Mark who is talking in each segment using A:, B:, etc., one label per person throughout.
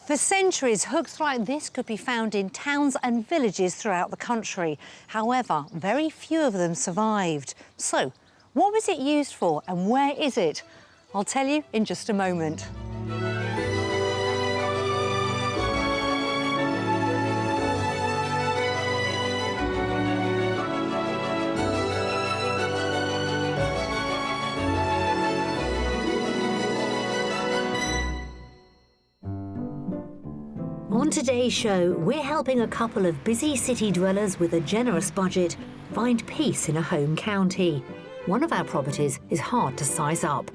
A: For centuries, hooks like this could be found in towns and villages throughout the country. However, very few of them survived. So, what was it used for and where is it? I'll tell you in just a moment. On today's show, we're helping a couple of busy city dwellers with a generous budget find peace in a home county. One of our properties is hard to size up.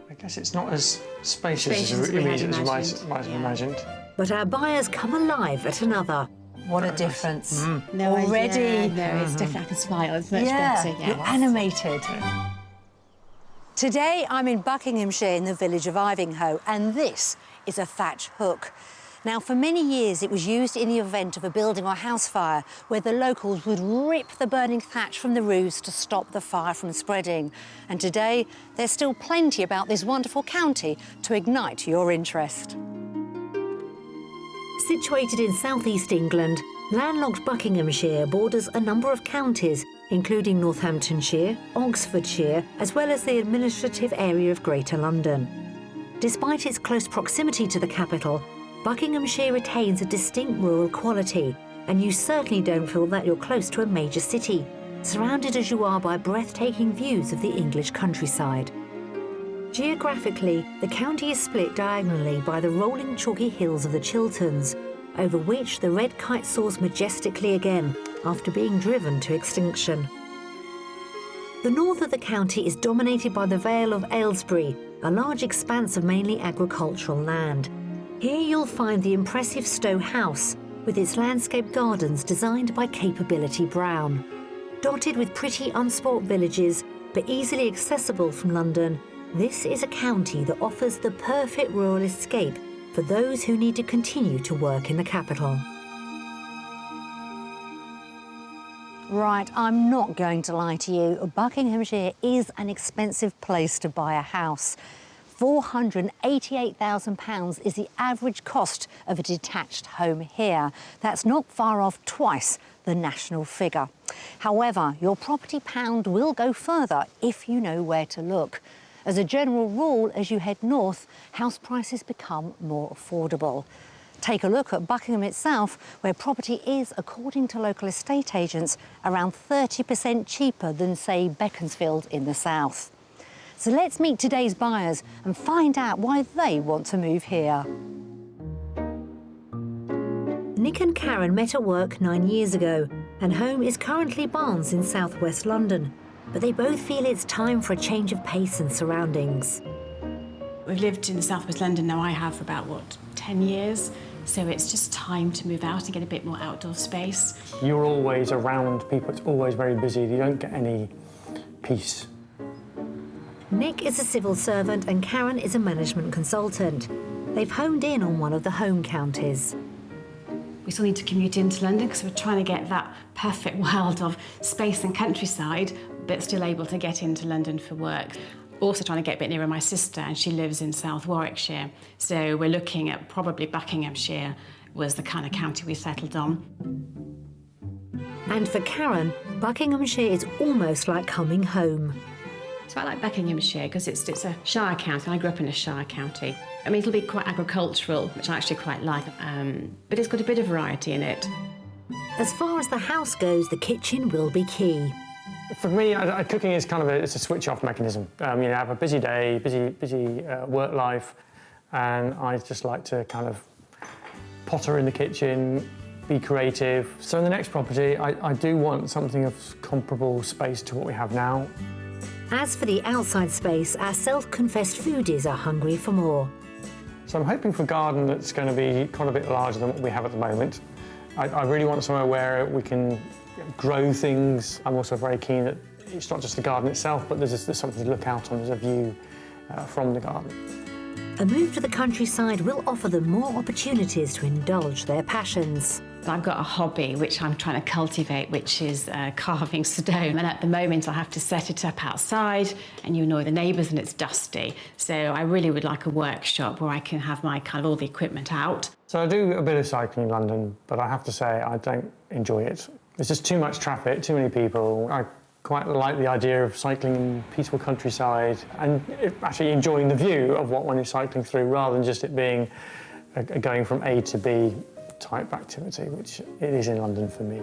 B: I guess it's not as spacious as you might have imagined.
A: But our buyers come alive at another. What a difference.
C: No,
A: already.
C: No, it's different. I can smile. It's much better. Yeah.
A: You're animated. Today, I'm in Buckinghamshire in the village of Ivanhoe, and this is a thatch hook. Now, for many years, it was used in the event of a building or house fire, where the locals would rip the burning thatch from the roofs to stop the fire from spreading. And today, there's still plenty about this wonderful county to ignite your interest. Situated in southeast England, landlocked Buckinghamshire borders a number of counties, including Northamptonshire, Oxfordshire, as well as the administrative area of Greater London. Despite its close proximity to the capital, Buckinghamshire retains a distinct rural quality, and you certainly don't feel that you're close to a major city, surrounded as you are by breathtaking views of the English countryside. Geographically, the county is split diagonally by the rolling chalky hills of the Chilterns, over which the red kite soars majestically again after being driven to extinction. The north of the county is dominated by the Vale of Aylesbury, a large expanse of mainly agricultural land. Here you'll find the impressive Stowe House, with its landscape gardens designed by Capability Brown. Dotted with pretty unsport villages, but easily accessible from London, this is a county that offers the perfect rural escape for those who need to continue to work in the capital. Right, I'm not going to lie to you. Buckinghamshire is an expensive place to buy a house. £488,000 is the average cost of a detached home here. That's not far off twice the national figure. However, your property pound will go further if you know where to look. As a general rule, as you head north, house prices become more affordable. Take a look at Buckingham itself, where property is, according to local estate agents, around 30% cheaper than, say, Beaconsfield in the south. So let's meet today's buyers and find out why they want to move here. Nick and Karen met at work 9 years ago, and home is currently Barnes in southwest London. But they both feel it's time for a change of pace and surroundings.
C: We've lived in southwest London now, I have for about, 10 years. So it's just time to move out and get a bit more outdoor space.
B: You're always around people, it's always very busy, you don't get any peace.
A: Nick is a civil servant and Karen is a management consultant. They've honed in on one of the home counties.
C: We still need to commute into London because we're trying to get that perfect world of space and countryside, but still able to get into London for work. Also trying to get a bit nearer my sister, and she lives in South Warwickshire. So we're looking at probably Buckinghamshire was the kind of county we settled on.
A: And for Karen, Buckinghamshire is almost like coming home.
C: So I like Buckinghamshire because it's a shire county, and I grew up in a shire county. I mean, it'll be quite agricultural, which I actually quite like, but it's got a bit of variety in it.
A: As far as the house goes, the kitchen will be key.
B: For me, cooking is kind of it's a switch-off mechanism. I have a busy day, busy work life, and I just like to kind of potter in the kitchen, be creative. So in the next property, I do want something of comparable space to what we have now.
A: As for the outside space, our self-confessed foodies are hungry for more.
B: So I'm hoping for a garden that's going to be quite a bit larger than what we have at the moment. I really want somewhere where we can grow things. I'm also very keen that it's not just the garden itself, but there's something to look out on, there's a view from the garden.
A: A move to the countryside will offer them more opportunities to indulge their passions.
C: I've got a hobby which I'm trying to cultivate, which is carving stone. And at the moment, I have to set it up outside, and you annoy the neighbours and it's dusty. So I really would like a workshop where I can have my kind of all the equipment out.
B: So I do a bit of cycling in London, but I have to say I don't enjoy it. There's just too much traffic, too many people. I quite like the idea of cycling in peaceful countryside and actually enjoying the view of what one is cycling through, rather than just it being a going from A to B type activity, which it is in London for me.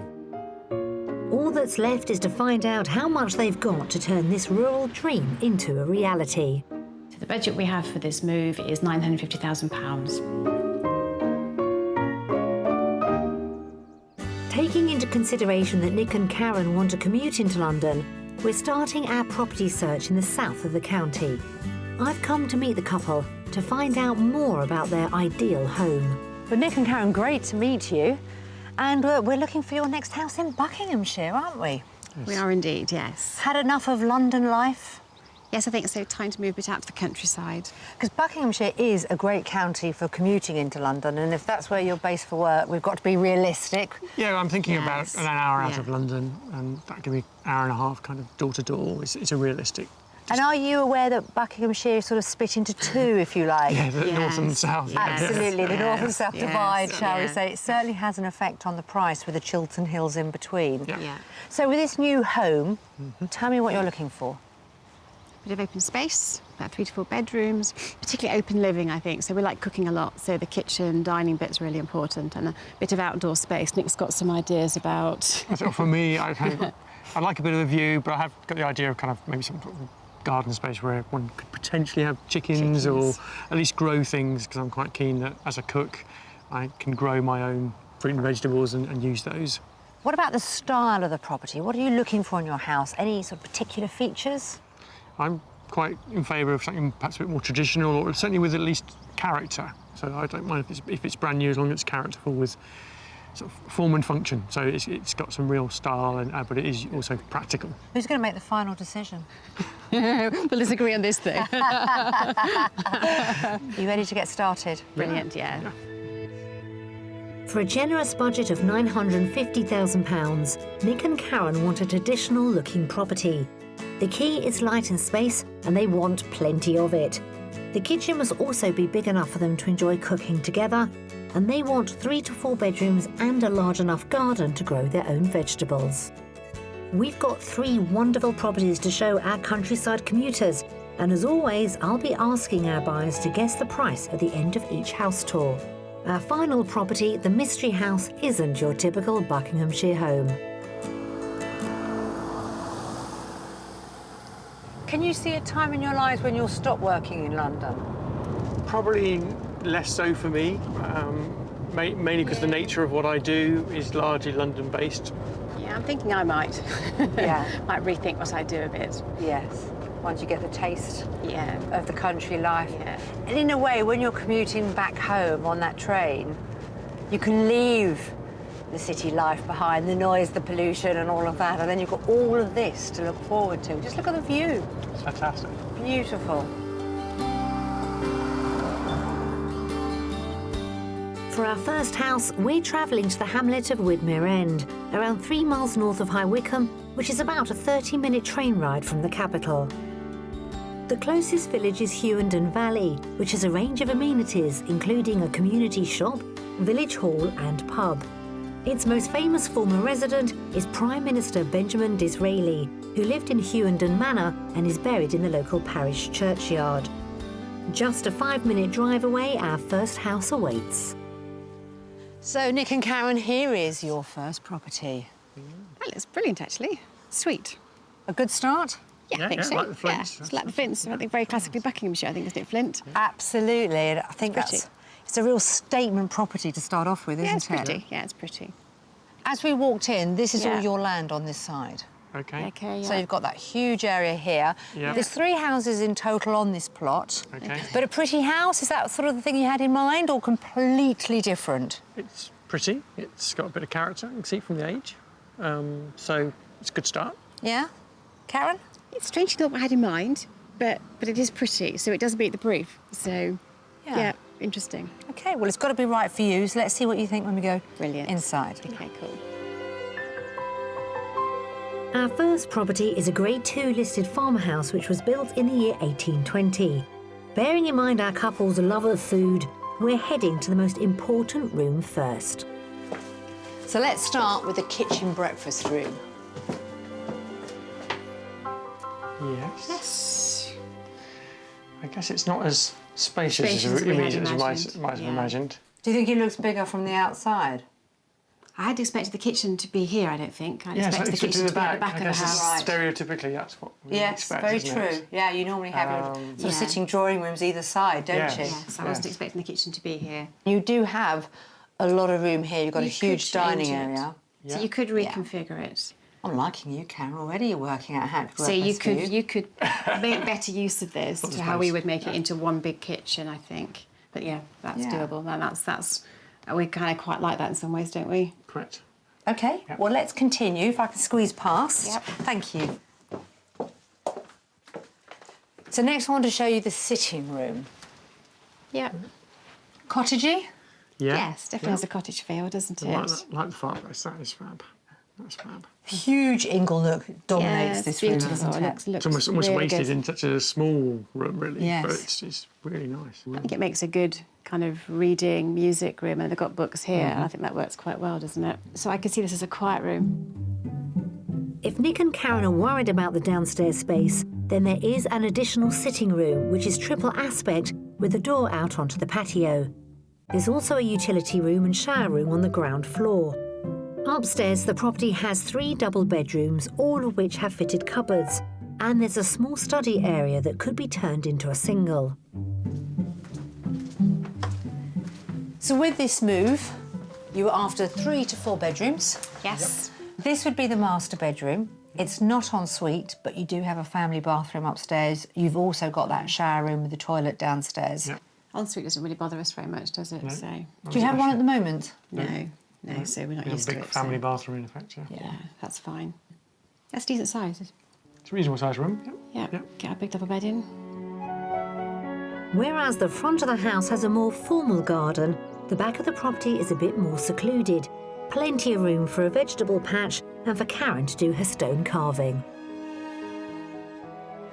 A: All that's left is to find out how much they've got to turn this rural dream into a reality.
C: So the budget we have for this move is £950,000.
A: Taking into consideration that Nick and Karen want to commute into London, we're starting our property search in the south of the county. I've come to meet the couple to find out more about their ideal home.
D: Well, Nick and Karen, great to meet you. And we're looking for your next house in Buckinghamshire, aren't we?
C: We are indeed, yes.
D: Had enough of London life?
C: Yes, I think so. Time to move a bit out to the countryside.
D: Because Buckinghamshire is a great county for commuting into London, and if that's where you're based for work, we've got to be realistic.
B: Yeah, I'm thinking about
C: Yes.
B: an hour out
C: Yeah.
B: of London, and that can be an hour and a half, kind of door to door. It's a realistic.
D: And are you aware that Buckinghamshire is sort of split into two, if you like?
B: Yeah, the north and
C: Yes.
B: south. Yeah.
D: Absolutely, the north and south
C: Yes.
D: divide, shall we
C: Yeah.
D: say. It certainly has an effect on the price with the Chiltern Hills in between.
B: Yeah.
C: Yeah.
D: So with this new home, tell me what you're looking for.
C: Bit of open space, about 3 to 4 bedrooms, particularly open living, I think. So we like cooking a lot, so the kitchen, dining bit's really important, and a bit of outdoor space. Nick's got some ideas about...
B: So for me, I like a bit of a view, but I have got the idea of kind of maybe some sort of garden space where one could potentially have chickens. Or at least grow things, because I'm quite keen that as a cook I can grow my own fruit and vegetables and use those.
D: What about the style of the property? What are you looking for in your house? Any sort of particular features?
B: I'm quite in favour of something perhaps a bit more traditional, or certainly with at least character. So I don't mind if it's brand new, as long as it's characterful with sort of form and function. So it's got some real style, but it is also practical.
D: Who's going to make the final decision?
C: We'll disagree on this, though.
D: Are you ready to get started?
C: Brilliant, yeah.
A: For a generous budget of £950,000, Nick and Karen want a traditional-looking property. The key is light and space, and they want plenty of it. The kitchen must also be big enough for them to enjoy cooking together, and they want 3 to 4 bedrooms and a large enough garden to grow their own vegetables. We've got 3 wonderful properties to show our countryside commuters, and as always, I'll be asking our buyers to guess the price at the end of each house tour. Our final property, the Mystery House, isn't your typical Buckinghamshire home.
D: Can you see a time in your lives when you'll stop working in London?
B: Probably less so for me, mainly because the nature of what I do is largely London-based.
C: Yeah, I'm thinking I might.
D: Yeah.
C: Might rethink what I do a bit.
D: Yes. Once you get the taste
C: Yeah.
D: of the country life.
C: Yeah.
D: And in a way, when you're commuting back home on that train, you can leave the city life behind, the noise, the pollution and all of that, and then you've got all of this to look forward to. Just look at the view.
B: It's fantastic.
D: Beautiful.
A: For our first house, we're travelling to the hamlet of Widmere End, around 3 miles north of High Wycombe, which is about a 30-minute train ride from the capital. The closest village is Hughenden Valley, which has a range of amenities, including a community shop, village hall and pub. Its most famous former resident is Prime Minister Benjamin Disraeli, who lived in Hughenden Manor and is buried in the local parish churchyard. Just a 5-minute drive away, our first house awaits.
D: So, Nick and Karen, here is your first property.
C: Well, it's brilliant, actually. Sweet.
D: A good start?
C: Yeah, I think so.
B: like the flints.
C: Yeah, it's like the flints. I think very classically Buckinghamshire, I think, isn't it, Flint?
D: Absolutely. And I think
C: Pretty.
D: it's a real statement property to start off with, isn't
C: Yeah, it's
D: it?
C: pretty. Yeah, it's pretty.
D: As we walked in, this is all
C: Yeah.
D: your land on this side.
B: Okay.
C: Okay, yeah.
D: So you've got that huge area here.
B: Yeah.
D: There's 3 houses in total on this plot.
B: Okay.
D: But a pretty house, is that sort of the thing you had in mind, or completely different?
B: It's pretty. It's got a bit of character, you can see from the age. So it's a good start.
D: Yeah? Karen?
C: It's strangely not what I had in mind, but it is pretty, so it does meet the brief. So, yeah. interesting.
D: OK, well, it's got to be right for you, so let's see what you think when we go
C: Brilliant.
D: inside.
C: OK, cool.
A: Our first property is a Grade 2 listed farmhouse which was built in the year 1820. Bearing in mind our couple's love of food, we're heading to the most important room first.
D: So let's start with the kitchen breakfast room.
B: Yes. I guess it's not as spacious as you might have imagined.
D: Do you think it looks bigger from the outside?
C: I had expected the kitchen to be here, I don't think. I'd
B: Yeah,
C: expected the
B: so
C: kitchen to be at the back
B: I
C: of the
B: guess
C: house.
B: stereotypically, that's what we expect,
D: very
B: isn't
D: true.
B: it?
D: Yeah, you normally have your sort of
C: Yeah.
D: sitting drawing rooms either side, don't
B: Yes.
D: you?
C: Yes, I wasn't expecting the kitchen to be here.
D: You do have a lot of room here. You've got a
C: You
D: huge
C: could change
D: dining
C: it.
D: area.
C: So you could reconfigure it.
D: I'm liking you, Karen, already. You're working out how to
C: So you
D: breakfast food.
C: could make better use of this to how we would make it into one big kitchen, I think. But yeah, that's doable. And that's we kind of quite like that in some ways, don't we?
B: Correct.
D: OK,
B: Yep.
D: well, let's continue. If I can squeeze past.
C: Yep.
D: Thank you. So next I want to show you the sitting room.
C: Yeah.
D: Cottagey?
B: Yeah.
C: Yes, definitely has a cottage feel, doesn't it?
B: Like the fireplace, that is fab. That's fab.
D: Huge ingle look dominates
C: Yeah,
D: this
C: it's
D: room,
C: beautiful.
D: doesn't
C: It
D: it?
C: looks
B: It's almost
C: really
B: wasted
C: good.
B: in such a small room, really.
D: Yes.
B: But it's really nice.
C: I think it makes a good kind of reading, music room, and they've got books here, and I think that works quite well, doesn't it? So I can see this as a quiet room.
A: If Nick and Karen are worried about the downstairs space, then there is an additional sitting room, which is triple aspect with a door out onto the patio. There's also a utility room and shower room on the ground floor. Upstairs, the property has 3 double bedrooms, all of which have fitted cupboards, and there's a small study area that could be turned into a single.
D: So with this move, you were after 3 to 4 bedrooms.
C: Yes.
D: This would be the master bedroom. It's not en suite, but you do have a family bathroom upstairs. You've also got that shower room with the toilet downstairs.
B: Yeah.
C: Ensuite doesn't really bother us very much, does it?
B: No.
C: So
D: Do you have one at the moment?
C: no, so we're not
B: We have
C: used
B: a
C: to
B: big
C: it.
B: family
C: so.
B: bathroom, in effect, yeah.
C: Yeah, that's fine. That's decent size.
B: It's a reasonable sized room.
C: Yeah,
B: Yeah.
C: get a big double bed in.
A: Whereas the front of the house has a more formal garden, the back of the property is a bit more secluded. Plenty of room for a vegetable patch and for Karen to do her stone carving.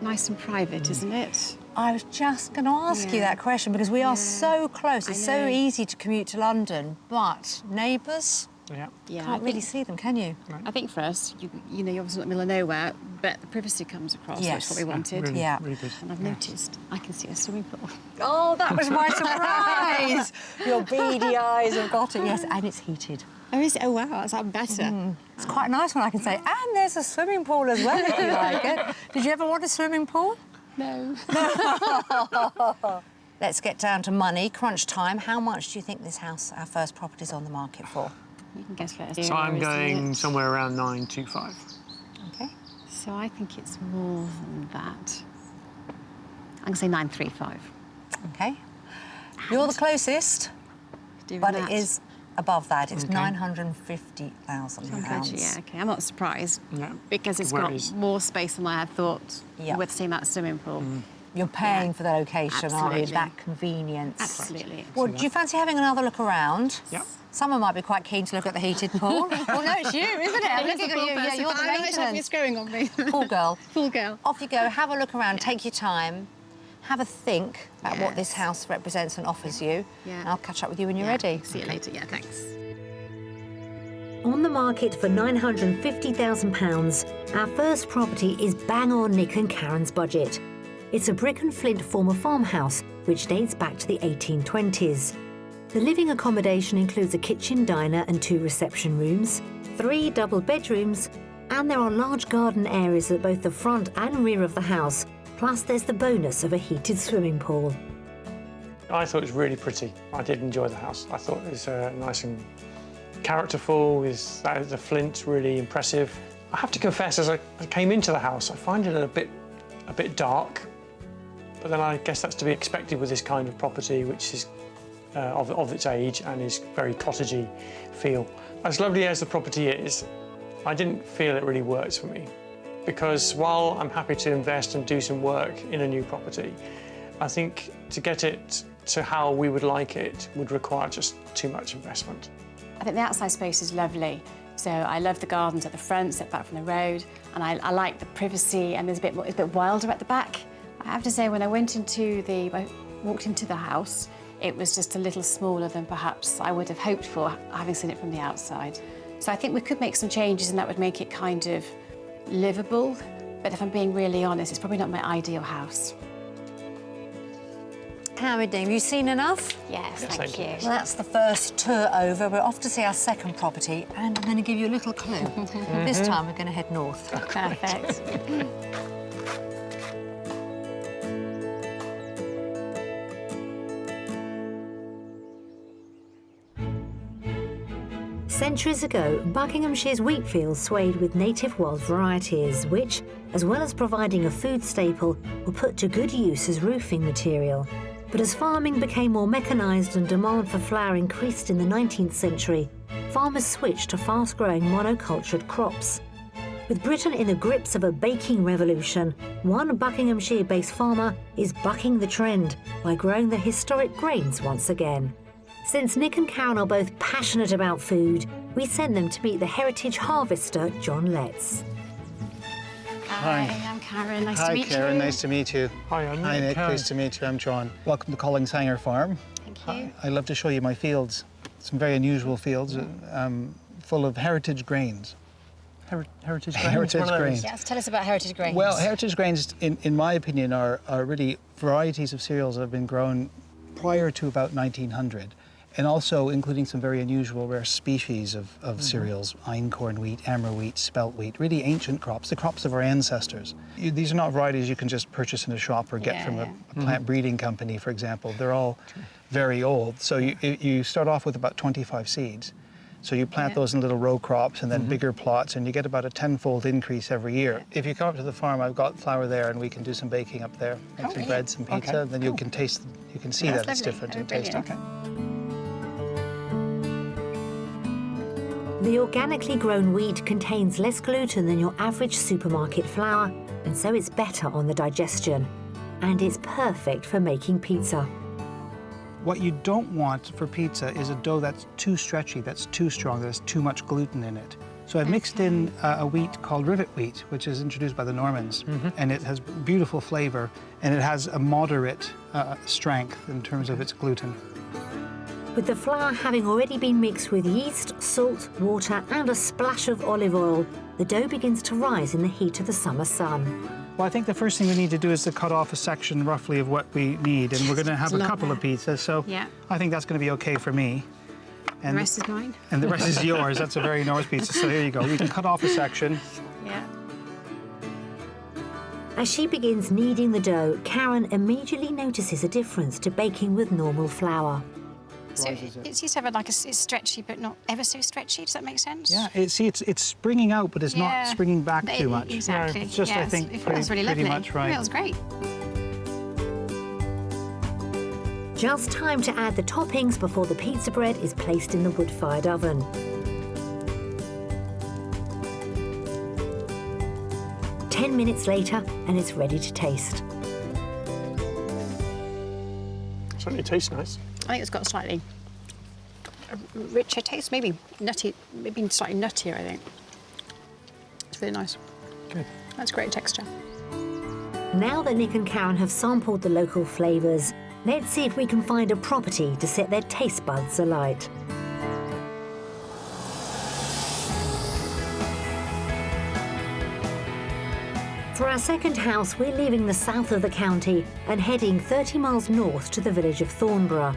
C: Nice and private, isn't it?
D: I was just going to ask you that question because we are so close. It's so
C: know.
D: easy to commute to London, but neighbours,
B: Yeah.
C: Yeah,
D: can't really see them, can you?
C: I think for us, you know, you're obviously not in the middle of nowhere, but the privacy comes across.
D: Yes.
C: That's what we wanted.
B: Really,
D: Yeah.
B: really good.
C: And I've noticed I can see a swimming pool.
D: Oh, that was my surprise! Your beady eyes have got it. Yes, and it's heated.
C: Oh, is it? Oh, wow, that's even better.
D: It's quite nice when I can say, and there's a swimming pool as well if you like it. Did you ever want a swimming pool?
C: No.
D: Let's get down to money, crunch time. How much do you think this house, our first property, is on the market for?
C: You can guess first.
B: So I'm
C: Isn't
B: going
C: it?
B: somewhere around 925.
D: Okay.
C: So I think it's more than that. I'm going to say 935.
D: Okay. You're the closest,
C: Doing
D: but
C: that.
D: it is above that. It's
B: Okay.
D: £950,000.
C: Yeah, OK, I'm not surprised.
B: Yeah.
C: Because it's
B: Where
C: got
B: it is.
C: more space than I had thought
D: Yeah.
C: with seeing that swimming pool.
D: You're paying for the location, aren't you?
C: Absolutely.
D: That convenience.
C: Absolutely.
D: Well, do you fancy having another look around?
B: Yeah.
D: Someone might be quite keen to look at the heated pool. Well, no, it's you, isn't it? I'm looking at you. Yeah, you're the maintenance.
C: going on me.
D: Pool girl.
C: Pool girl.
D: Off you go. Have a look around. Take your time. Have a think about what this
C: Yes.
D: house represents and offers you.
C: Yeah.
D: And I'll catch up with you when you're ready.
C: See you later. Yeah, thanks.
A: On the market for £950,000, our first property is bang on Nick and Karen's budget. It's a brick and flint former farmhouse which dates back to the 1820s. The living accommodation includes a kitchen, diner and 2 reception rooms, 3 double bedrooms, and there are large garden areas at both the front and rear of the house, plus there's the bonus of a heated swimming pool.
B: I thought it was really pretty. I did enjoy the house. I thought it was nice and characterful. The flint really impressive. I have to confess, as I came into the house, I find it a bit dark. But then I guess that's to be expected with this kind of property, which is of its age and is very cottagey feel. As lovely as the property is, I didn't feel it really works for me. Because while I'm happy to invest and do some work in a new property, I think to get it to how we would like it would require just too much investment.
C: I think the outside space is lovely. So I love the gardens at the front, set back from the road, and I like the privacy, and there's it's a bit wilder at the back. I have to say, when I walked into the house, it was just a little smaller than perhaps I would have hoped for, having seen it from the outside. So I think we could make some changes, and that would make it kind of livable. But if I'm being really honest, it's probably not my ideal house.
D: How are we doing? Have you seen enough?
C: Yes, thank you.
D: Well, that's the first tour over. We're off to see our second property, and I'm going to give you a little clue. This time we're going to head north.
C: Perfect.
A: Centuries ago, Buckinghamshire's wheat fields swayed with native wild varieties, which, as well as providing a food staple, were put to good use as roofing material. But as farming became more mechanised and demand for flour increased in the 19th century, farmers switched to fast-growing monocultured crops. With Britain in the grips of a baking revolution, one Buckinghamshire-based farmer is bucking the trend by growing the historic grains once again. Since Nick and Karen are both passionate about food, we send them to meet the heritage harvester, John Letts.
C: Hi, I'm Karen. Nice to meet you.
E: Hi, Karen. Nice to meet you.
B: Hi, I'm
E: Hi, Nick.
B: Karen.
E: Pleased to meet you. I'm John. Welcome to Collingshanger Farm.
C: Thank you.
E: I'd love to show you my fields. Some very unusual fields, full of heritage grains.
B: Heritage grains?
E: Heritage
B: One of those.
E: grains.
D: Yes, tell us about heritage grains.
E: Well, heritage grains, in my opinion, are really varieties of cereals that have been grown prior to about 1900. And also including some very unusual rare species of cereals, einkorn wheat, emmer wheat, spelt wheat, really ancient crops, the crops of our ancestors. These are not varieties you can just purchase in a shop or get from a plant breeding company, for example. They're all very old. So you start off with about 25 seeds. So you plant those in little row crops and then bigger plots, and you get about a 10-fold increase every year. If you come up to the farm, I've got flour there, and we can do some baking up there, make some bread, some pizza, and then you can taste, you can see that it's different in taste.
A: The organically grown wheat contains less gluten than your average supermarket flour, and so it's better on the digestion. And it's perfect for making pizza.
E: What you don't want for pizza is a dough that's too stretchy, that's too strong, that has too much gluten in it. So I've mixed in a wheat called rivet wheat, which is introduced by the Normans, and it has beautiful flavour, and it has a moderate strength in terms of its gluten.
A: With the flour having already been mixed with yeast, salt, water and a splash of olive oil, the dough begins to rise in the heat of the summer sun.
E: Well, I think the first thing we need to do is to cut off a section roughly of what we need, and we're going to have a couple of pizzas, so I think that's going to be okay for me. And
C: the rest is mine.
E: And the rest is yours. That's a very Norse pizza, so here you go. We can cut off a section.
C: Yeah.
A: As she begins kneading the dough, Karen immediately notices a difference to baking with normal flour.
C: So it seems to have it's stretchy, but not ever so stretchy. Does that make sense?
E: Yeah, it's springing out, but it's not springing back too much.
C: Exactly.
E: It's just, I think, pretty much right.
C: It feels great.
A: Just time to add the toppings before the pizza bread is placed in the wood-fired oven. Ten minutes later, and it's ready to taste.
B: Certainly tastes nice.
C: I think it's got a slightly richer taste, maybe nutty, maybe slightly nuttier, I think. It's really nice.
B: Good.
C: That's great texture.
A: Now that Nick and Karen have sampled the local flavours, let's see if we can find a property to set their taste buds alight. For our second house, we're leaving the south of the county and heading 30 miles north to the village of Thornborough.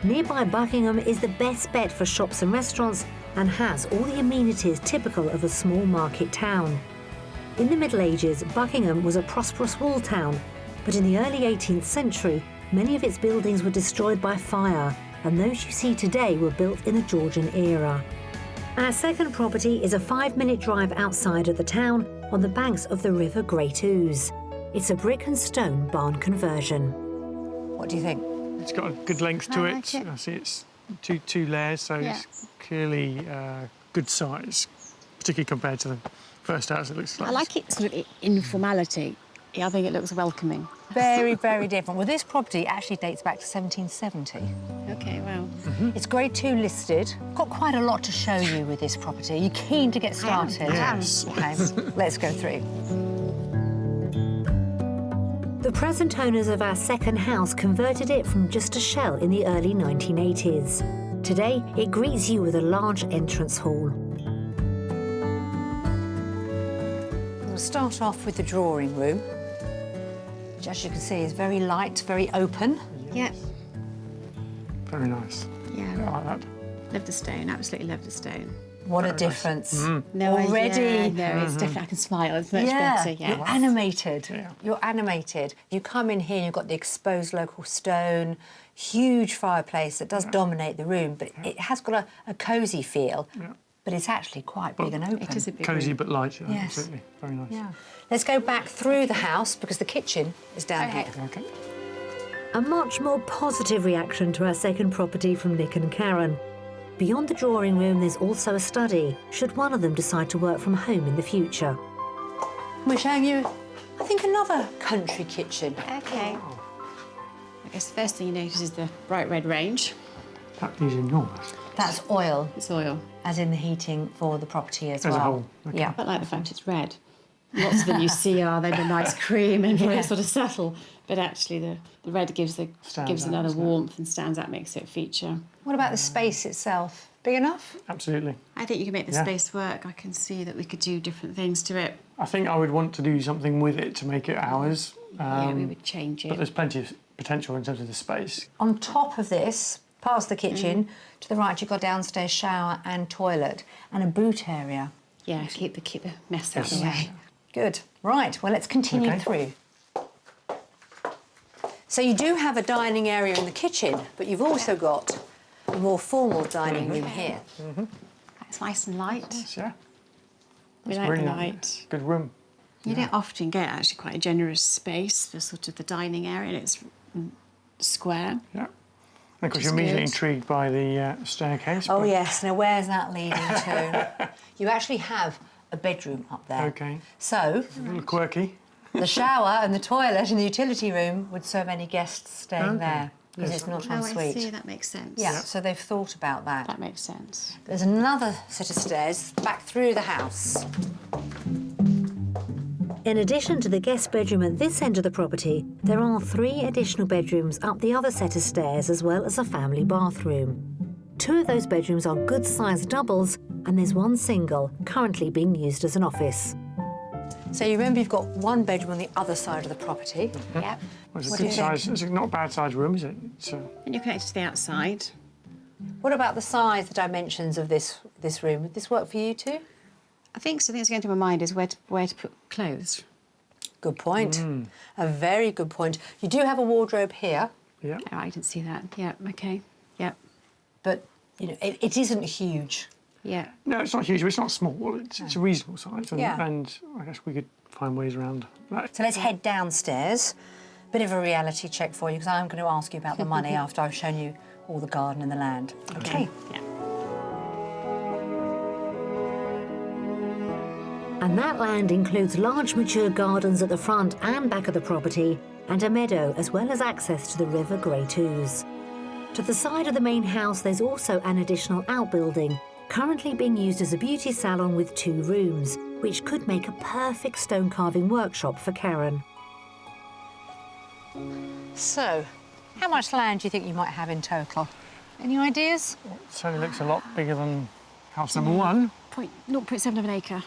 A: Nearby Buckingham is the best bet for shops and restaurants and has all the amenities typical of a small market town. In the Middle Ages, Buckingham was a prosperous wall town, but in the early 18th century, many of its buildings were destroyed by fire, and those you see today were built in the Georgian era. Our second property is a 5-minute drive outside of the town on the banks of the River Great Ouse. It's a brick and stone barn conversion.
D: What do you think?
B: It's got a good length to
C: I
B: it.
C: like it.
B: I see it's two layers, so it's clearly good size, particularly compared to the first house. It looks like
C: I like its sort of informality. Yeah, I think it looks welcoming.
D: Very, very different. Well, this property actually dates back to 1770.
C: OK, well.
D: It's Grade 2 listed. Got quite a lot to show you with this property. Are you keen to get started?
B: Yes.
D: OK, let's go through.
A: The present owners of our second house converted it from just a shell in the early 1980s. Today, it greets you with a large entrance hall.
D: We'll start off with the drawing room, which, as you can see, is very light, very open.
C: Yeah.
B: Very nice.
C: Yeah.
B: I like that.
C: Love the stone, absolutely love the stone.
D: What a difference.
C: No,
D: Already.
C: no, it's different. I can smile. It's much better. Yeah.
D: You're animated.
B: Yeah.
D: You're animated. You come in here, you've got the exposed local stone, huge fireplace that does dominate the room, but it has got a cosy feel.
B: Yeah.
D: But it's actually quite big and open.
C: It is a big
B: Cosy
C: room.
B: but light, yeah,
D: Yes.
B: absolutely. Very nice.
D: Yeah. Let's go back through the house because the kitchen is down
C: Okay.
D: here.
B: Okay.
A: A much more positive reaction to our second property from Nick and Karen. Beyond the drawing room, there's also a study, should one of them decide to work from home in the future.
D: We're showing you, I think, another country kitchen.
C: OK. I guess the first thing you notice is the bright red range.
B: That is enormous.
D: That's oil,
C: It's oil.
D: as in the heating for the property as
B: As a
D: well.
B: whole, okay.
D: Yeah.
C: But like the fact it's red. Lots of them you see are they're a nice cream and very sort of subtle, but actually the red gives
B: Stands out,
C: another
B: doesn't it?
C: warmth and stands out, makes it a feature.
D: What about the space itself? Big enough?
B: Absolutely.
C: I think you can make the
B: Yeah.
C: space work. I can see that we could do different things to it.
B: I think I would want to do something with it to make it ours.
C: Yeah, we would change
B: But
C: it.
B: there's plenty of potential in terms of the space.
D: On top of this, past the kitchen, to the right, you've got downstairs shower and toilet and a boot area.
C: Yeah, keep the mess out of the
B: Yes.
C: way.
D: Good. Right, well, let's continue
B: Okay.
D: through. So you do have a dining area in the kitchen, but you've also got a more formal dining room here.
C: It's nice and light.
B: Yeah.
C: We
B: That's
C: like the
B: brilliant.
C: light.
B: Good room.
C: You don't often get actually quite a generous space for sort of the dining area, and it's square.
B: Yeah. And of course,
C: Which
B: you're
C: is
B: immediately
C: good.
B: intrigued by the staircase.
D: Oh,
B: but-
D: yes. Now, where's that leading to? You actually have a bedroom up there.
B: Okay.
D: So
B: A little quirky.
D: the shower and the toilet and the utility room would serve any guests staying there because
B: Yes.
D: it's not
C: Oh, I see.
D: ensuite.
C: That makes sense.
D: Yeah, so they've thought about that.
C: That makes sense.
D: There's another set of stairs back through the house.
A: In addition to the guest bedroom at this end of the property, there are 3 additional bedrooms up the other set of stairs, as well as a family bathroom. 2 of those bedrooms are good-sized doubles, and there's 1 single, currently being used as an office.
D: So you remember you've got 1 bedroom on the other side of the property.
C: Yep.
B: Well, it's a
D: What do
B: good
D: you think?
B: size. It's not a bad sized room, is it? It's,
C: And you're connected to the outside.
D: What about the size, the dimensions of this room? Would this work for you too?
C: I think something that's going through my mind is where to put clothes.
D: Good point. A very good point. You do have a wardrobe here,
B: yeah.
C: Oh, I didn't see that. Yeah, okay. Yep.
D: but you know it isn't huge.
C: Yeah.
B: No, it's not huge, but it's not small. It's a reasonable size. And,
D: Yeah.
B: and I guess we could find ways around that.
D: So let's head downstairs. Bit of a reality check for you because I'm going to ask you about the money after I've shown you all the garden and the land. Okay.
C: Yeah.
A: And that land includes large mature gardens at the front and back of the property, and a meadow, as well as access to the River Great Ouse. To the side of the main house, there's also an additional outbuilding, currently being used as a beauty salon with 2 rooms, which could make a perfect stone carving workshop for Karen.
D: So, how much land do you think you might have in total? Any ideas?
B: It certainly looks a lot bigger than house number 1.
C: 0.7 of an acre.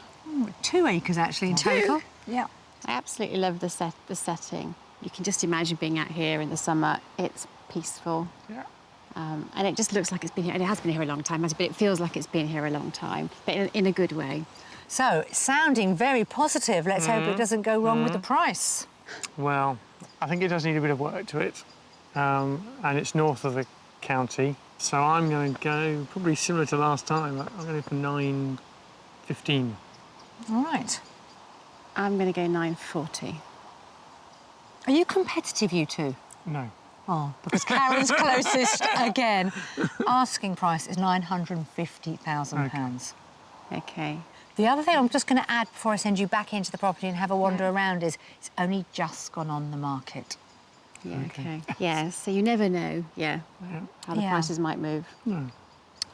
D: 2 acres actually in total. Yeah.
C: I absolutely love the setting. You can just imagine being out here in the summer. It's peaceful.
B: Yeah.
C: And it just looks like it's been here. And it has been here a long time, but it feels like it's been here a long time, but in a good way.
D: So, sounding very positive. Let's hope it doesn't go wrong with the price.
B: Well, I think it does need a bit of work to it. And it's north of the county. So I'm going to go probably similar to last time. I'm going to go for 9.15.
D: All right.
C: I'm going to go 9.40.
D: Are you competitive, you two?
B: No.
D: Oh, because Karen's closest again. Asking price is £950,000.
C: Okay.
D: The other thing I'm just going to add before I send you back into the property and have a wander around is it's only just gone on the market.
C: Yeah, okay. Yeah, so you never know, how the prices might move.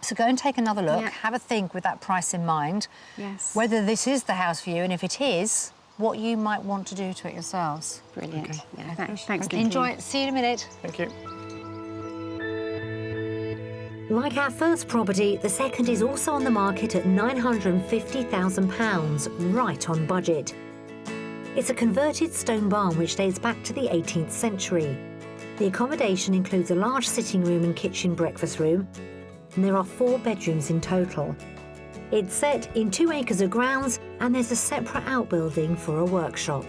D: So go and take another look,
C: Yeah.
D: have a think with that price in mind,
C: Yes.
D: whether this is the house for you, and if it is, what you might want to do to it yourselves.
C: Brilliant.
B: Okay.
C: Yeah, thanks, Nicki.
D: Enjoy it. See you in a minute.
B: Thank you.
A: Like our first property, the second is also on the market at £950,000, right on budget. It's a converted stone barn which dates back to the 18th century. The accommodation includes a large sitting room and kitchen breakfast room, and there are 4 bedrooms in total. It's set in 2 acres of grounds, and there's a separate outbuilding for a workshop.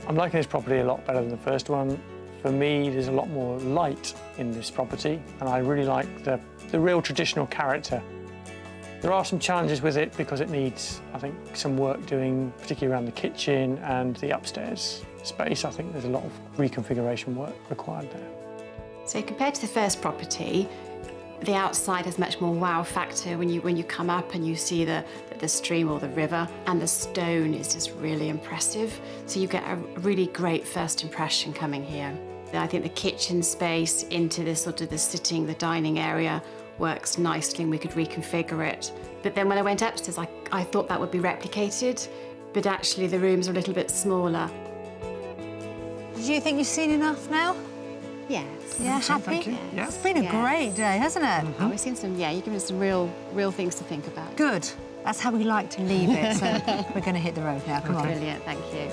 B: I'm liking this property a lot better than the first one. For me, there's a lot more light in this property, and I really like the real traditional character. There are some challenges with it because it needs, I think, some work doing, particularly around the kitchen and the upstairs space. I think there's a lot of reconfiguration work required there.
C: So compared to the first property, the outside has much more wow factor when you come up and you see the stream or the river, and the stone is just really impressive. So you get a really great first impression coming here. I think the kitchen space into this sort of the dining area works nicely, and we could reconfigure it. But then when I went upstairs, I thought that would be replicated, but actually the rooms are a little bit smaller.
D: Do you think you've seen enough now?
C: Yes.
D: Yeah, happy?
B: Thank you. Yeah.
D: It's been a great day, hasn't it?
C: Oh, we've seen some, you've given us some real things to think about.
D: Good. That's how we like to leave it. So we're going to hit the road now. Come on.
C: Brilliant, thank you.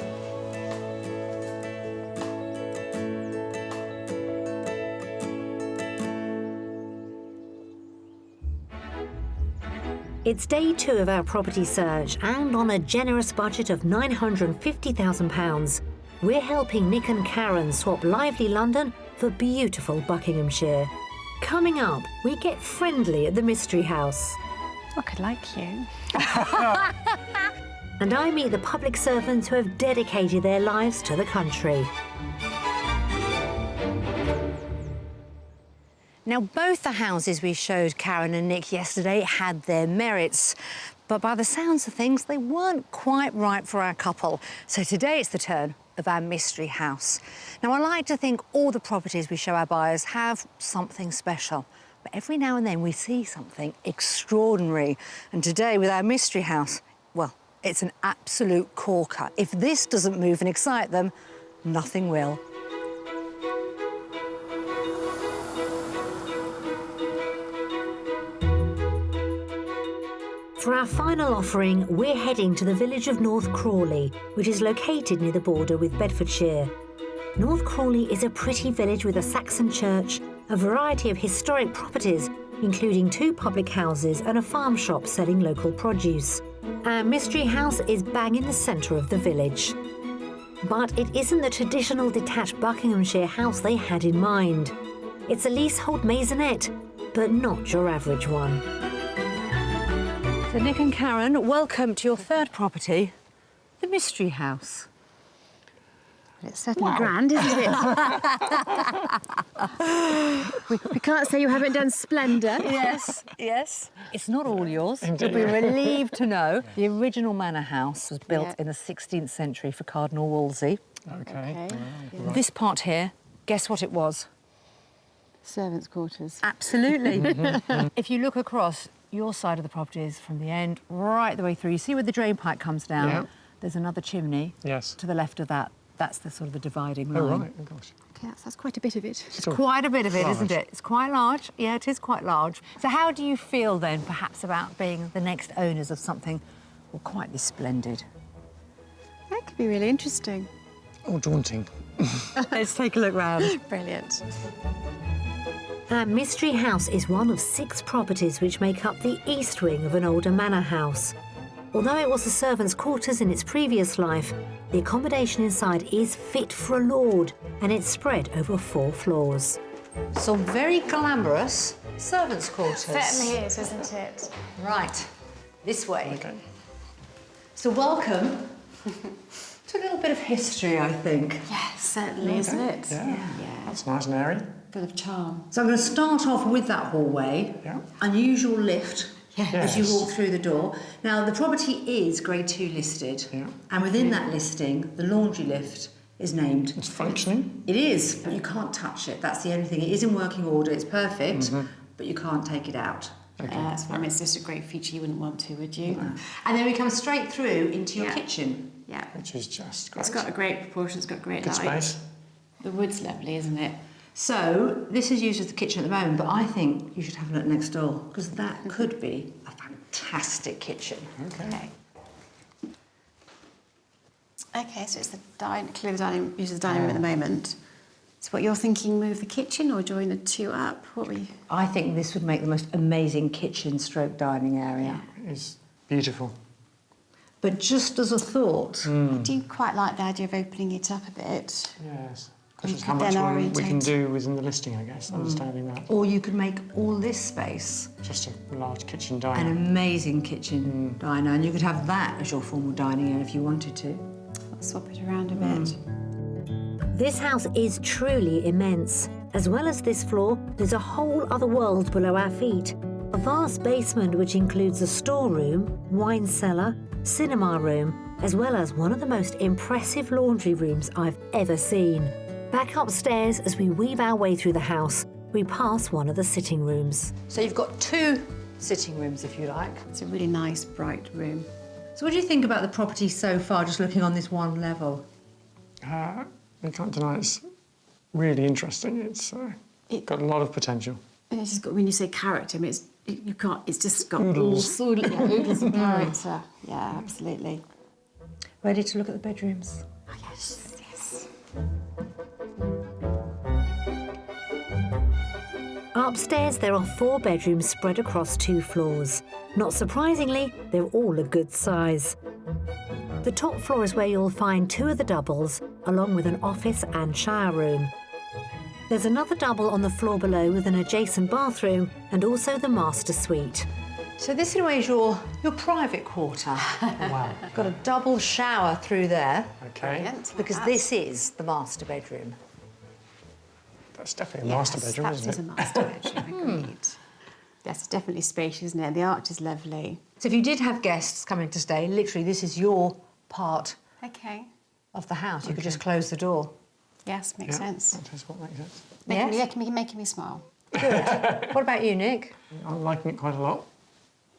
A: It's day 2 of our property search, and on a generous budget of £950,000, we're helping Nick and Karen swap lively London for beautiful Buckinghamshire. Coming up, we get friendly at the Mystery House.
C: I could like you.
A: And I meet the public servants who have dedicated their lives to the country.
D: Now, both the houses we showed Karen and Nick yesterday had their merits, but by the sounds of things, they weren't quite right for our couple. So today it's the turn of our mystery house. Now, I like to think all the properties we show our buyers have something special, but every now and then we see something extraordinary. And today, with our mystery house, well, it's an absolute corker. If this doesn't move and excite them, nothing will.
A: For our final offering, we're heading to the village of North Crawley, which is located near the border with Bedfordshire. North Crawley is a pretty village with a Saxon church, a variety of historic properties, including 2 public houses and a farm shop selling local produce. Our mystery house is bang in the centre of the village. But it isn't the traditional detached Buckinghamshire house they had in mind. It's a leasehold maisonette, but not your average one.
D: So Nick and Karen, welcome to your third property, the Mystery House.
C: It's certainly grand, isn't it? we can't say you haven't done splendour.
D: Yes, yes. It's not all yours. You'll be relieved to know the original manor house was built in the 16th century for Cardinal Wolsey.
B: Okay.
D: This part here, guess what it was?
C: Servants' quarters.
D: Absolutely. If you look across, your side of the property is from the end right the way through. You see where the drain pipe comes down?
B: Yeah.
D: There's another chimney.
B: Yes.
D: To the left of that. That's the sort of the dividing line.
B: Oh, right. Oh, gosh.
C: Okay, that's quite a bit of it.
D: It's quite a bit of it, isn't it? It's quite large. Yeah, it is quite large. So how do you feel then, perhaps, about being the next owners of something quite this splendid?
C: That could be really interesting.
B: Oh, daunting.
D: Let's take a look round.
C: Brilliant.
A: Our mystery house is one of 6 properties which make up the east wing of an older manor house. Although it was the servants' quarters in its previous life, the accommodation inside is fit for a lord, and it's spread over 4 floors.
D: Some very glamorous servants' quarters.
C: Certainly is, isn't it?
D: Right, this way.
B: Okay.
D: So welcome to a little bit of history, I think.
C: Yes, certainly, isn't it?
B: Yeah. That's nice and airy.
C: Full of charm.
D: So I'm going to start off with that hallway.
B: Yeah.
D: Unusual lift as you walk through the door. Now, the property is Grade 2 listed, and within that listing, the laundry lift is named.
B: It's functioning?
D: It is, but you can't touch it. That's the only thing. It is in working order, it's perfect, but you can't take it out.
C: That's I mean, it's just a great feature. You wouldn't want to, would you?
D: And then we come straight through into your kitchen.
C: Yeah.
B: Which is just great.
C: It's got a great proportion, it's got great
B: Good
C: light.
B: space.
C: The wood's lovely, isn't it?
D: So, this is used as the kitchen at the moment, but I think you should have a look next door, because that could be a fantastic kitchen.
B: Okay.
C: Okay, so it's the clearly the dining, uses the dining room at the moment. So what you're thinking, move the kitchen or join the two up? What were you?
D: I think this would make the most amazing kitchen stroke dining area.
B: It's beautiful.
D: But just as a thought,
C: I do quite like the idea of opening it up a bit.
B: Yes.
C: You
B: Just how
C: could
B: much
C: then
B: we can
C: orientate.
B: do within the listing, I guess, understanding that.
D: or you could make all this space
B: Just a large kitchen
D: an
B: diner.
D: amazing kitchen diner, and you could have that as your formal dining area if you wanted to.
C: I'll swap it around a bit.
A: This house is truly immense. As well as this floor, there's a whole other world below our feet. A vast basement which includes a storeroom, wine cellar, cinema room, as well as one of the most impressive laundry rooms I've ever seen. Back upstairs, as we weave our way through the house, we pass one of the sitting rooms.
D: So you've got two sitting rooms, if you like.
C: It's a really nice, bright room.
D: So what do you think about the property so far, just looking on this one level?
B: I can't deny it's really interesting. It's got a lot of potential.
C: And it's just got, when you say character, I mean, you can't, it's just got
B: Oodles.
C: all oodles of character. Yeah, absolutely.
D: Ready to look at the bedrooms?
C: Oh, yes, yes.
A: Upstairs, there are 4 bedrooms spread across 2 floors. Not surprisingly, they're all a good size. The top floor is where you'll find 2 of the doubles, along with an office and shower room. There's another double on the floor below with an adjacent bathroom and also the master suite.
D: So this in a way is your private quarter.
B: Wow.
D: Got a double shower through there,
B: Okay.
C: Brilliant.
D: because this is the master bedroom.
B: That's definitely a master bedroom,
C: that
B: isn't
C: is
B: it?
C: a master bedroom, agreed. Yes, it's definitely spacious, isn't it? The arch is lovely.
D: So if you did have guests coming to stay, literally this is your part
C: Okay.
D: of the house. You could just close the door.
C: Yes, makes sense.
B: That is what makes sense.
C: Making me smile.
D: What about you, Nick?
B: I'm liking it quite a lot.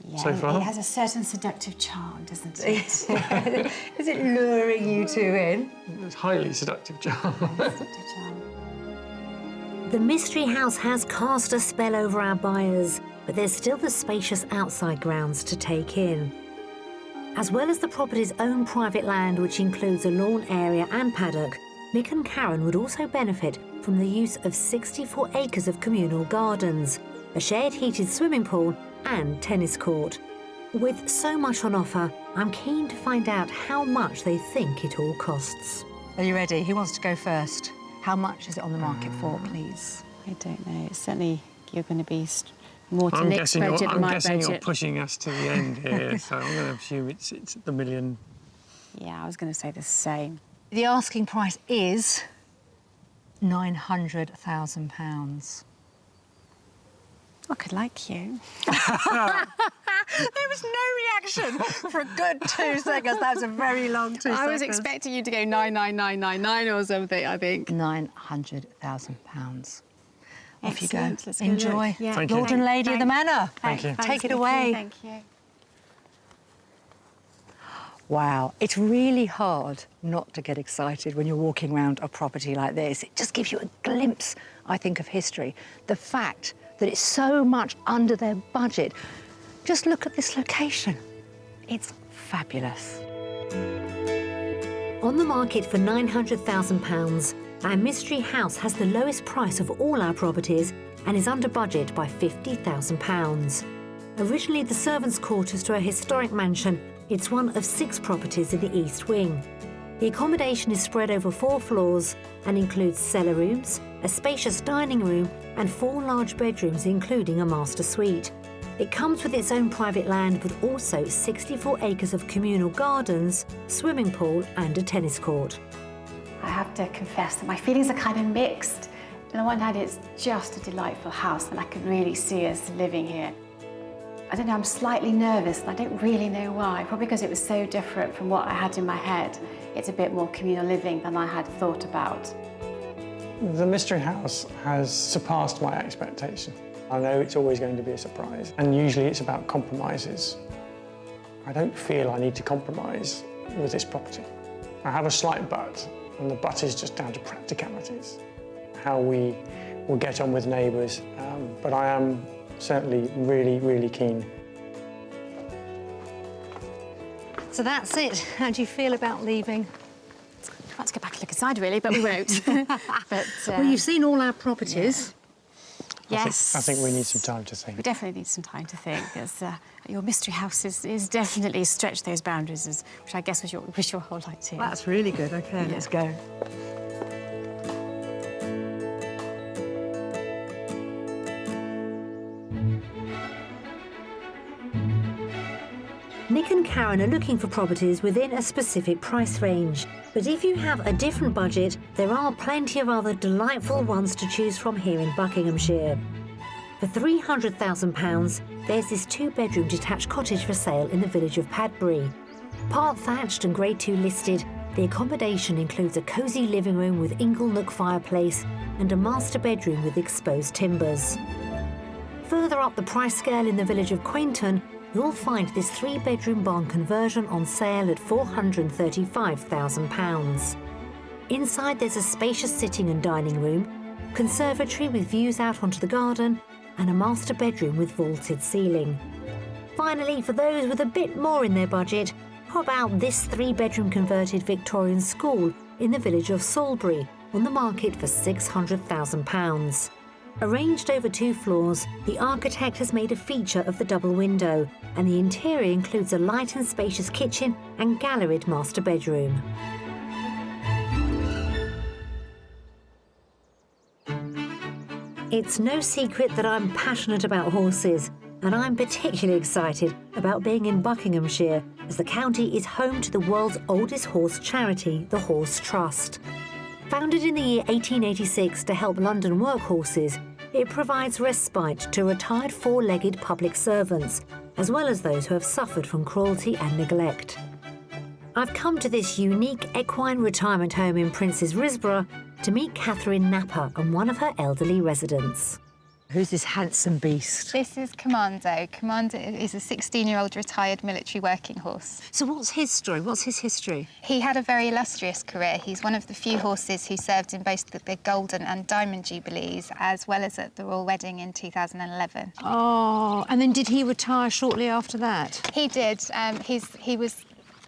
C: Yeah,
B: So far?
C: it has a certain seductive charm, doesn't it?
D: Is it luring you two in?
B: It's highly seductive charm.
C: Seductive charm.
A: The mystery house has cast a spell over our buyers, but there's still the spacious outside grounds to take in. As well as the property's own private land, which includes a lawn area and paddock, Nick and Karen would also benefit from the use of 64 acres of communal gardens, a shared heated swimming pool and tennis court. With so much on offer, I'm keen to find out how much they think it all costs.
D: Are you ready? Who wants to go first? How much is it on the market for, please?
C: I don't know. Certainly, you're going to be more to
B: I'm
C: Nick's
B: guessing,
C: budget
B: you're,
C: than
B: I'm
C: my
B: guessing
C: budget.
B: you're pushing us to the end here, so I'm going to assume it's at the million.
C: Yeah, I was going to say the same.
D: The asking price is £900,000.
C: I could like you.
D: There was no reaction for a good 2 seconds. That was a very long 2 seconds.
C: I was expecting you to go 99999 or something, I think.
D: £900,000. Off you go.
C: Excellent. Let's go
D: Enjoy.
C: look. Yeah.
B: Thank you.
D: Lord and Lady of the Manor.
B: Thank you.
D: Take it away.
C: Thank you.
D: Wow, it's really hard not to get excited when you're walking around a property like this. It just gives you a glimpse, I think, of history. The fact that it's so much under their budget. Just look at this location. It's fabulous.
A: On the market for £900,000, our mystery house has the lowest price of all our properties and is under budget by £50,000. Originally the servants' quarters to a historic mansion, it's one of 6 properties in the East Wing. The accommodation is spread over 4 floors and includes cellar rooms, a spacious dining room and 4 large bedrooms including a master suite. It comes with its own private land but also 64 acres of communal gardens, swimming pool and a tennis court.
C: I have to confess that my feelings are kind of mixed. On the one hand, it's just a delightful house and I can really see us living here. I don't know, I'm slightly nervous and I don't really know why. Probably because it was so different from what I had in my head. It's a bit more communal living than I had thought about.
B: The Mystery House has surpassed my expectation. I know it's always going to be a surprise, and usually it's about compromises. I don't feel I need to compromise with this property. I have a slight but, and the but is just down to practicalities, how we will get on with neighbours, but I am certainly really, really keen.
D: So that's it. How do you feel about leaving?
C: I'd like to go back and look inside, really, but we won't. But,
D: Well, you've seen all our properties.
C: yes.
B: I think we need some time to think.
C: We definitely need some time to think, because your Mystery House is definitely stretched those boundaries, which I guess was your whole idea.
D: That's really good. OK, let's go.
A: Nick and Karen are looking for properties within a specific price range. But if you have a different budget, there are plenty of other delightful ones to choose from here in Buckinghamshire. For £300,000, there's this 2-bedroom detached cottage for sale in the village of Padbury. Part thatched and Grade 2 listed, the accommodation includes a cosy living room with inglenook fireplace and a master bedroom with exposed timbers. Further up the price scale in the village of Quainton, you'll find this 3-bedroom barn conversion on sale at £435,000. Inside there's a spacious sitting and dining room, conservatory with views out onto the garden, and a master bedroom with vaulted ceiling. Finally, for those with a bit more in their budget, how about this 3-bedroom converted Victorian school in the village of Salisbury, on the market for £600,000. Arranged over 2 floors, the architect has made a feature of the double window, and the interior includes a light and spacious kitchen and galleried master bedroom. It's no secret that I'm passionate about horses, and I'm particularly excited about being in Buckinghamshire, as the county is home to the world's oldest horse charity, the Horse Trust. Founded in the year 1886 to help London workhorses, it provides respite to retired 4-legged public servants, as well as those who have suffered from cruelty and neglect. I've come to this unique equine retirement home in Prince's Risborough to meet Catherine Napper and one of her elderly residents.
D: Who's this handsome beast?
F: This is Commando. Commando is a 16-year-old retired military working horse.
D: So what's his story? What's his history?
F: He had a very illustrious career. He's one of the few horses who served in both the Golden and Diamond Jubilees, as well as at the Royal Wedding in 2011.
D: Oh, and then did he retire shortly after that?
F: He did. He was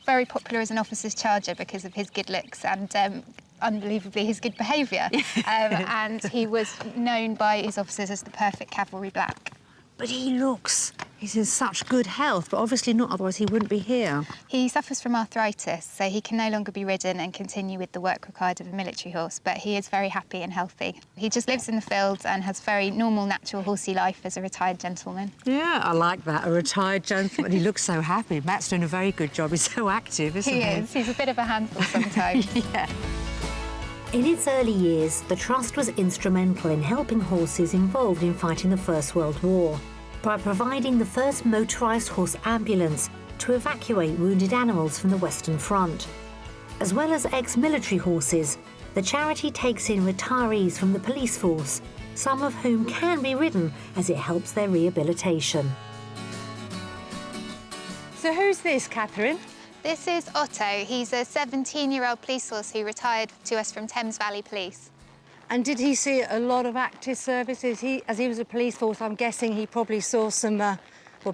F: very popular as an officer's charger because of his good looks and unbelievably his good behaviour. And he was known by his officers as the perfect cavalry black.
D: But he's in such good health, but obviously not, otherwise he wouldn't be here.
F: He suffers from arthritis, so he can no longer be ridden and continue with the work required of a military horse, but he is very happy and healthy. He just lives in the fields and has very normal, natural horsey life as a retired gentleman.
D: Yeah, I like that, a retired gentleman. He looks so happy. Matt's doing a very good job. He's so active, isn't he?
F: He is. He's a bit of a handful sometimes.
D: Yeah.
A: In its early years, the Trust was instrumental in helping horses involved in fighting the First World War by providing the first motorised horse ambulance to evacuate wounded animals from the Western Front. As well as ex-military horses, the charity takes in retirees from the police force, some of whom can be ridden as it helps their rehabilitation.
D: So who's this, Catherine?
F: This is Otto. He's a 17-year-old police horse who retired to us from Thames Valley Police.
G: And did he see a lot of active services? As he was a police force, I'm guessing he probably saw some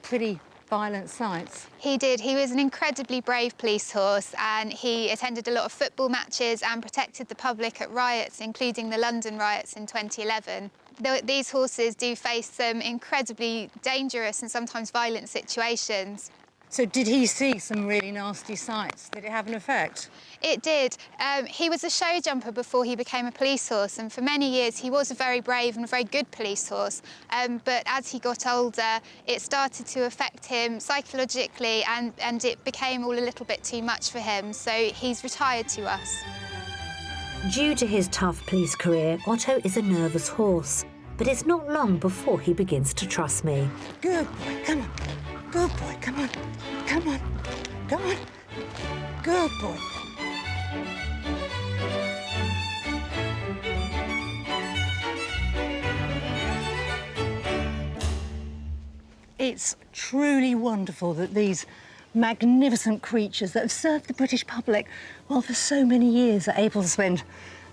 G: pretty violent sights.
F: He did. He was an incredibly brave police horse and he attended a lot of football matches and protected the public at riots, including the London riots in 2011. These horses do face some incredibly dangerous and sometimes violent situations.
G: So did he see some really nasty sights? Did it have an effect?
F: It did. He was a show jumper before he became a police horse, and for many years he was a very brave and very good police horse. But as he got older, it started to affect him psychologically and it became all a little bit too much for him, so he's retired to us.
A: Due to his tough police career, Otto is a nervous horse. but it's not long before he begins to trust me.
G: Good boy, come on. Good boy, come on. Come on. Come on. Good boy. It's truly wonderful that these magnificent creatures that have served the British public, well, for so many years, are able to spend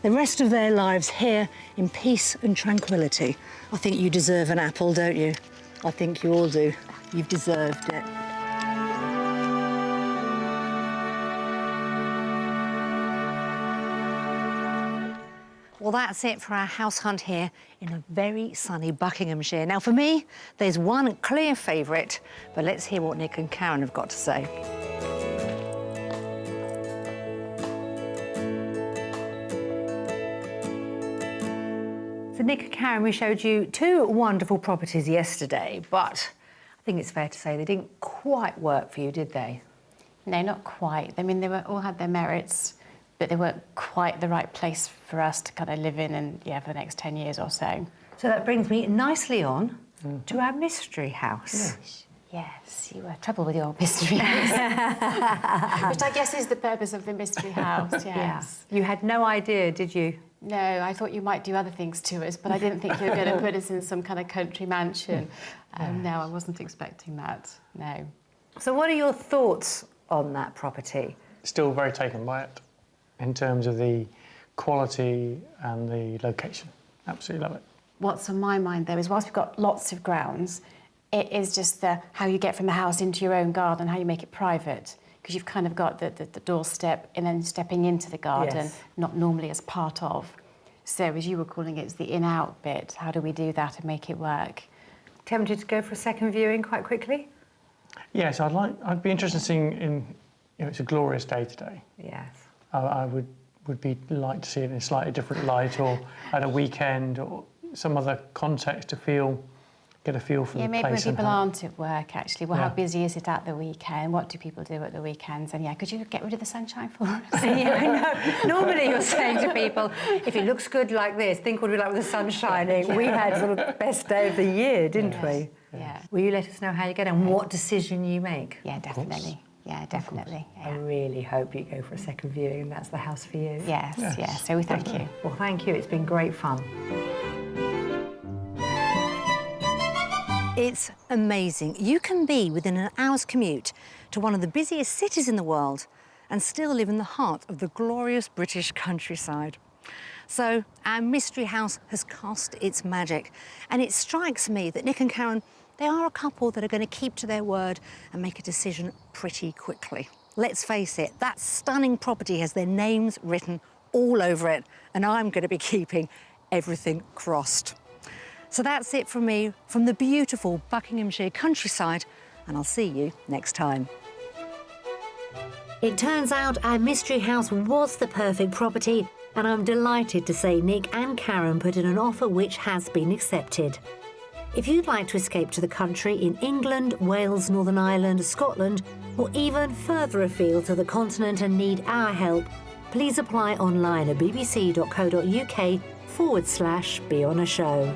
G: the rest of their lives here in peace and tranquility. I think you deserve an apple, don't you? I think you all do. You've deserved it.
D: Well, that's it for our house hunt here in a very sunny Buckinghamshire. Now, for me, there's one clear favourite, but let's hear what Nick and Karen have got to say. So, Nick and Karen, we showed you two wonderful properties yesterday, but I think it's fair to say they didn't quite work for you, did they?
C: No, not quite. I mean, they all had their merits, but they weren't quite the right place for us to kind of live in and, yeah, for the next 10 years or so.
D: So that brings me nicely on to our mystery house.
C: Yes, you were trouble with your mystery house. Which I guess is the purpose of the mystery house, yes.
D: Yeah. You had no idea, did you?
C: No, I thought you might do other things to us, but I didn't think you were going to put us in some kind of country mansion. No, I wasn't expecting that, no.
D: So what are your thoughts on that property?
B: Still very taken by it in terms of the quality and the location. Absolutely love it.
C: What's on my mind, though, is whilst we've got lots of grounds, it is just how you get from the house into your own garden, how you make it private, because you've kind of got the doorstep and then stepping into the garden,
D: Yes.
C: not normally as part of. So, as you were calling it, it's the in-out bit. How do we do that and make it work?
D: Tempted to go for a second viewing quite quickly?
B: Yes, I'd be interested in seeing it's a glorious day today.
D: Yes.
B: I would like to see it in a slightly different light, or at a weekend, or some other context to get a feel for the
C: Yeah, maybe when
B: place.
C: people aren't at work, actually. Well,
B: Yeah.
C: how busy is it at the weekend? What do people do at the weekends? And, yeah, could you get rid of the sunshine for us?
D: Yeah, I know. Normally you're saying to people, if it looks good like this, think what it would be like with the sun shining. We had sort of best day of the year, didn't we?
C: Yeah.
D: Will you let us know how you get on, what decision you make?
C: Yeah, definitely. Yeah, definitely.
D: I
C: Yeah.
D: really hope you go for a second viewing and that's the house for you.
C: Yes, yes. So we thank you.
D: Well, thank you. It's been great fun. It's amazing. You can be within an hour's commute to one of the busiest cities in the world and still live in the heart of the glorious British countryside. So our mystery house has cast its magic, and it strikes me that Nick and Karen, they are a couple that are going to keep to their word and make a decision pretty quickly. Let's face it, that stunning property has their names written all over it, and I'm going to be keeping everything crossed. So that's it from me, from the beautiful Buckinghamshire countryside, and I'll see you next time.
A: It turns out our mystery house was the perfect property, and I'm delighted to say Nick and Karen put in an offer which has been accepted. If you'd like to escape to the country in England, Wales, Northern Ireland, Scotland, or even further afield to the continent and need our help, please apply online at bbc.co.uk/be on a show.